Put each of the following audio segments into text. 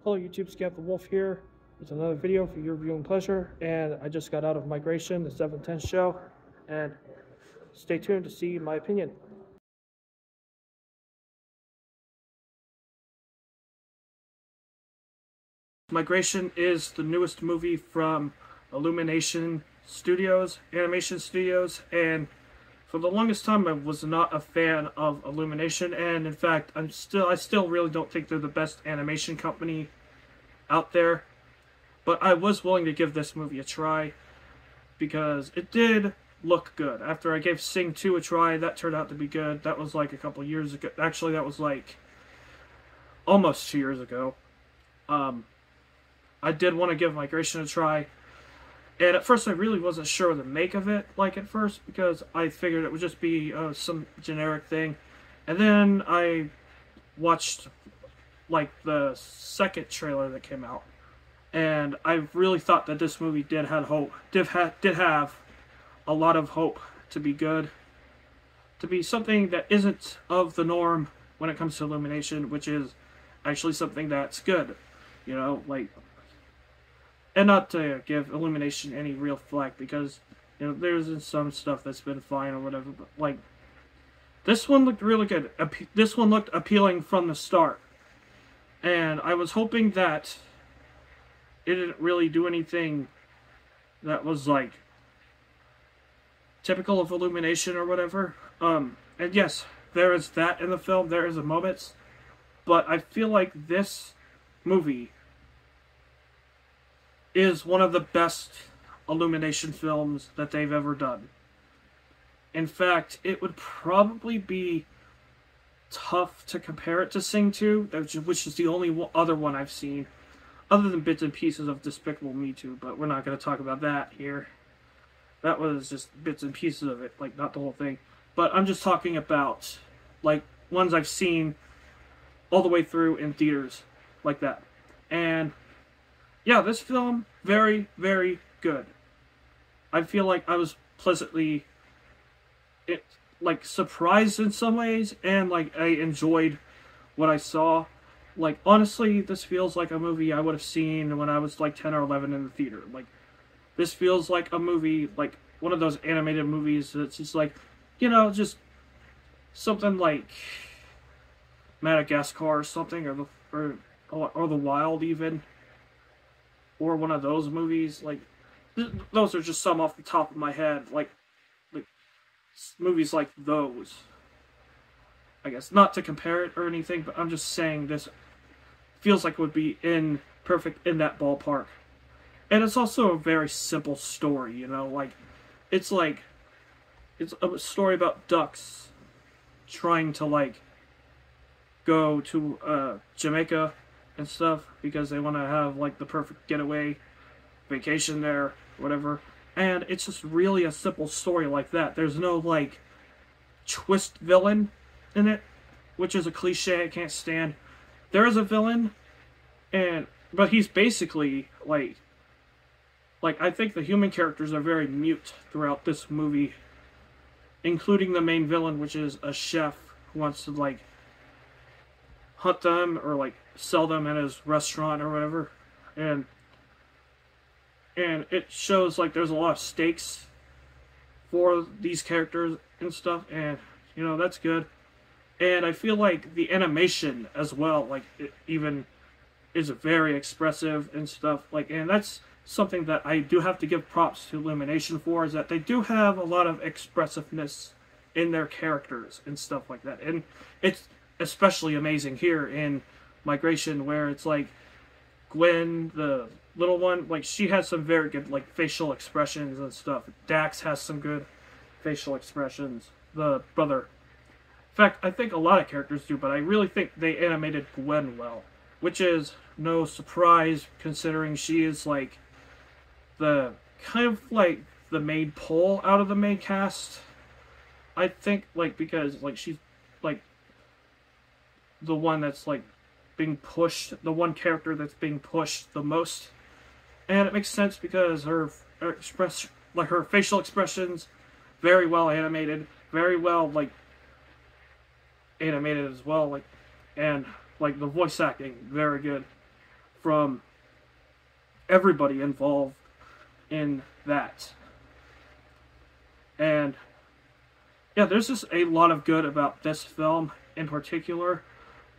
Hello YouTube, Scamp the Wolf here. It's another video for your viewing pleasure, and I just got out of Migration, the 7/10 show, and stay tuned to see my opinion. Migration is the newest movie from Illumination Studios, Animation Studios, and for the longest time I was not a fan of Illumination, and in fact I still really don't think they're the best animation company out there. But I was willing to give this movie a try because it did look good. After I gave Sing 2 a try, that turned out to be good. That was like a couple years ago. Actually, that was like almost 2 years ago. I did want to give Migration a try. And at first I really wasn't sure what to make of it, like at first, because I figured it would just be some generic thing. And then I watched like the second trailer that came out. And I really thought that this movie did have a lot of hope to be good, to be something that isn't of the norm when it comes to Illumination, which is actually something that's good, you know, like, and not to give Illumination any real flack, because, you know, there's some stuff that's been fine or whatever, but, like, this one looked really good. This one looked appealing from the start, and I was hoping that it didn't really do anything that was, like, typical of Illumination or whatever. And yes, there is that in the film, there is a moments, but I feel like this movie is one of the best Illumination films that they've ever done. In fact, it would probably be tough to compare it to Sing 2, which is the only other one I've seen, other than bits and pieces of Despicable Me 2, but we're not going to talk about that here. That was just bits and pieces of it, like, not the whole thing. But I'm just talking about, like, ones I've seen all the way through in theaters, like that. And, yeah, this film, very, very good. I feel like I was pleasantly, surprised in some ways, and, like, I enjoyed what I saw. Like, honestly, this feels like a movie I would have seen when I was, like, 10 or 11 in the theater. Like, this feels like a movie, like, one of those animated movies that's just, like, you know, just something like Madagascar or something, or The Wild, even. Or one of those movies. Like, those are just some off the top of my head. Like movies like those. I guess, not to compare it or anything, but I'm just saying this feels like it would be perfect in that ballpark. And it's also a very simple story, you know, like, it's a story about ducks trying to, like, go to Jamaica and stuff because they want to have, like, the perfect getaway vacation there, whatever. And it's just really a simple story like that. There's no, like, twist villain in it, which is a cliche I can't stand. There is a villain, but he's basically, like, I think the human characters are very mute throughout this movie, including the main villain, which is a chef who wants to, like, hunt them or, like, sell them at his restaurant or whatever. And it shows, like, there's a lot of stakes for these characters and stuff, and, you know, that's good. And I feel like the animation as well, like, it even is very expressive and stuff. Like, and that's something that I do have to give props to Illumination for, is that they do have a lot of expressiveness in their characters and stuff like that. And it's especially amazing here in Migration, where it's like Gwen, the little one, like, she has some very good, like, facial expressions and stuff. Dax has some good facial expressions. The brother. In fact, I think a lot of characters do, but I really think they animated Gwen well. Which is no surprise, considering she is, like, the kind of, like, the main pull out of the main cast. I think, like, because, like, she's, like, the one that's, like, being pushed, the one character that's being pushed the most. And it makes sense because her facial expressions, very well animated, very well, like, animated as well, like, and, like, the voice acting, very good. from everybody involved in that. And yeah, there's just a lot of good about this film in particular.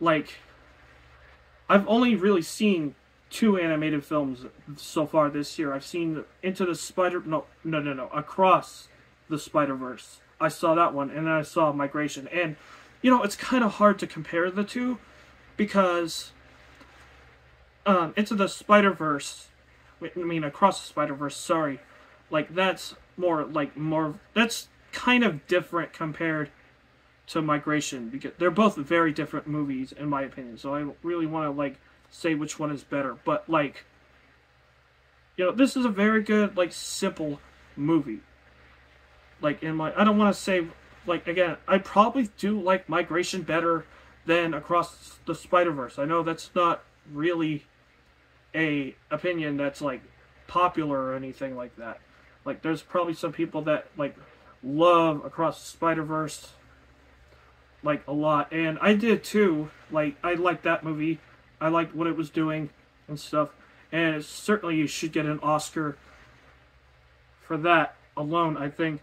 Like, I've only really seen two animated films so far this year. I've seen Across the Spider-Verse. I saw that one, and then I saw Migration. And, you know, it's kind of hard to compare the two because Into the Spider-Verse, Across the Spider-Verse, sorry. Like, that's that's kind of different compared to Migration, because they're both very different movies in my opinion. So I really want to like say which one is better, but like, you know, this is a very good, like, simple movie. Like, I don't want to say, like, again, I probably do like Migration better than Across the Spider-Verse. I know that's not really a opinion that's like popular or anything like that. Like, there's probably some people that like love Across the Spider-Verse like a lot, and I did too. Like, I liked that movie. I liked what it was doing and stuff, and certainly you should get an Oscar for that alone, I think.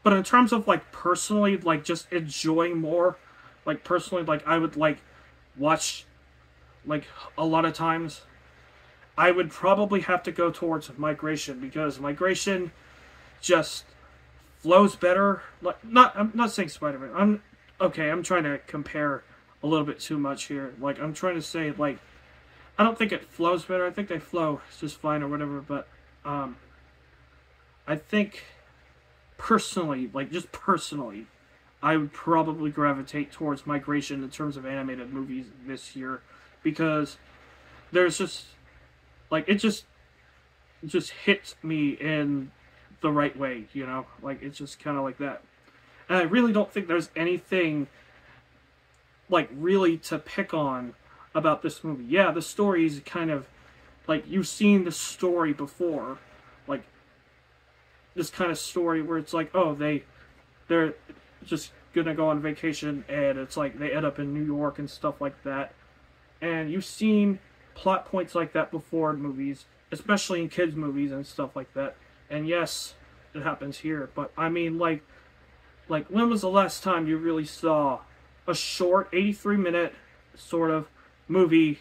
But in terms of like personally, like just enjoying more, like personally, like I would like watch like a lot of times, I would probably have to go towards Migration, because Migration just flows better. Like, I'm not saying Spider-Man. I'm trying to compare a little bit too much here. Like, I'm trying to say, like, I don't think it flows better. I think they flow just fine or whatever. But I think personally, like just personally, I would probably gravitate towards Migration in terms of animated movies this year, because there's just like it just hits me in the right way, you know? Like, it's just kind of like that. And I really don't think there's anything like really to pick on about this movie. Yeah, the story is kind of like, you've seen the story before, like this kind of story where it's like, oh, they're just gonna go on vacation, and it's like they end up in New York and stuff like that. And you've seen plot points like that before in movies, especially in kids' movies and stuff like that. And yes, it happens here. But I mean, like when was the last time you really saw a short 83-minute sort of movie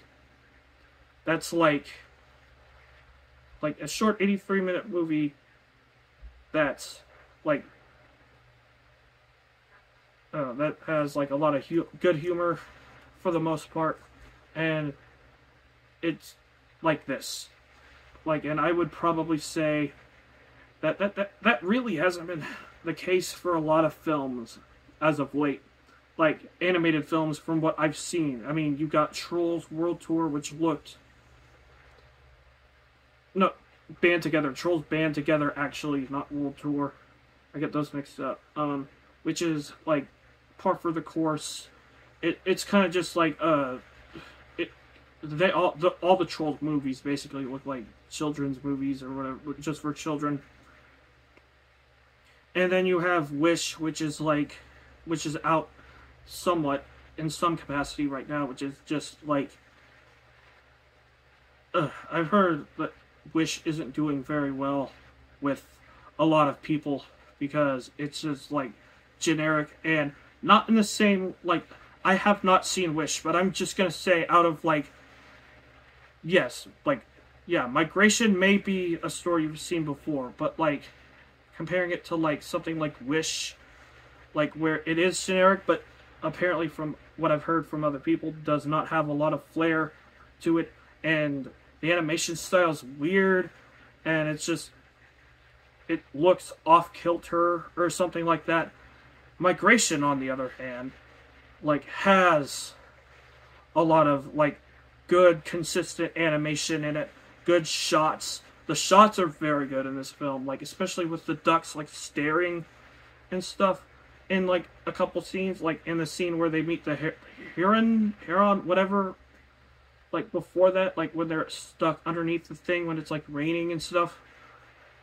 that's like a short 83-minute movie that's like that has like a lot of good humor for the most part, and it's like this. Like, and I would probably say that really hasn't been the case for a lot of films as of late. Like, animated films from what I've seen. I mean, you got Trolls World Tour, which looked... No, Band Together. Trolls Band Together, actually, not World Tour. I get those mixed up. Which is, like, par for the course. It's kind of just like, all the Trolls movies basically look like children's movies or whatever, just for children. And then you have Wish, which is out somewhat in some capacity right now, which is just like, I've heard that Wish isn't doing very well with a lot of people, because it's just like generic and not in the same, like, I have not seen Wish, but I'm just gonna say, out of like, yes, like, yeah, Migration may be a story you've seen before, but like comparing it to like something like Wish, like where it is generic, but apparently from what I've heard from other people, does not have a lot of flair to it, and the animation style is weird, and it's just, it looks off kilter or something like that. Migration, on the other hand, like, has a lot of like good consistent animation in it, good shots. The shots are very good in this film, like especially with the ducks like staring and stuff in like a couple scenes, like in the scene where they meet the heron, whatever, like before that, like when they're stuck underneath the thing when it's like raining and stuff,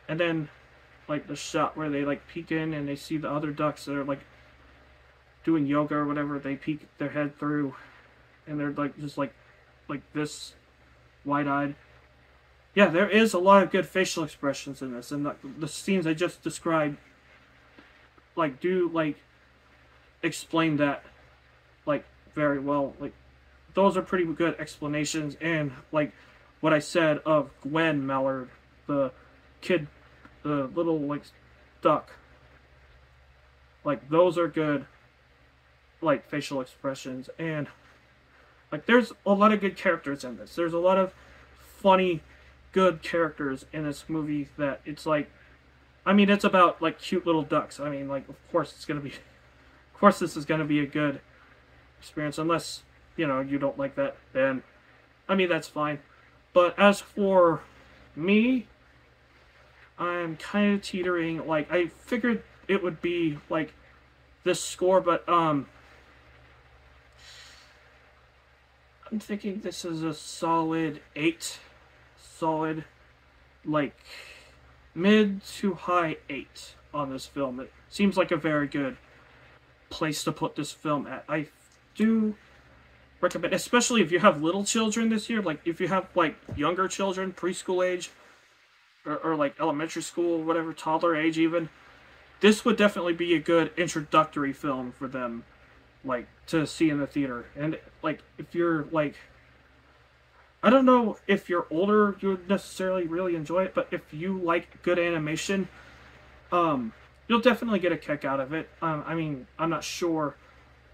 and then like the shot where they like peek in and they see the other ducks that are like doing yoga or whatever, they peek their head through and they're like just like like this wide-eyed. Yeah, there is a lot of good facial expressions in this, and the scenes I just described, like, do, like, explain that, like, very well. Like, those are pretty good explanations, and, like, what I said of Gwen Mallard, the kid, the little, like, duck. Like, those are good, like, facial expressions, and, like, there's a lot of good characters in this. There's a lot of funny, good characters in this movie that it's like, I mean, it's about, like, cute little ducks. I mean, like, of course this is gonna be a good experience, unless, you know, you don't like that, then, I mean, that's fine. But as for me, I'm kind of teetering, like, I figured it would be, like, this score, but, I'm thinking this is a solid 8. Solid, like, mid to high 8 on this film. It seems like a very good place to put this film at. I do recommend, especially if you have little children this year, like, if you have, like, younger children, preschool age, or like, elementary school, whatever, toddler age even, this would definitely be a good introductory film for them, like, to see in the theater. And, like, if you're, like, I don't know if you're older, you would necessarily really enjoy it, but if you like good animation, you'll definitely get a kick out of it. I mean, I'm not sure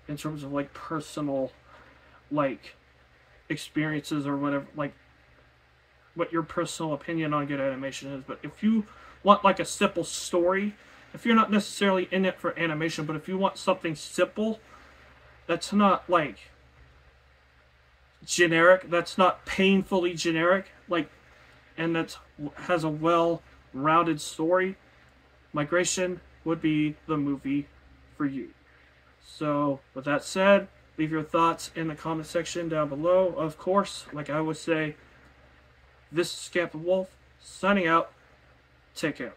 in terms of, like, personal, like, experiences or whatever, like, what your personal opinion on good animation is, but if you want, like, a simple story, if you're not necessarily in it for animation, but if you want something simple, that's not, like, generic, that's not painfully generic, like, and that has a well-rounded story, Migration would be the movie for you. So, with that said, leave your thoughts in the comment section down below. Of course, like I would say, this is Scamp the Wolf, signing out. Take care.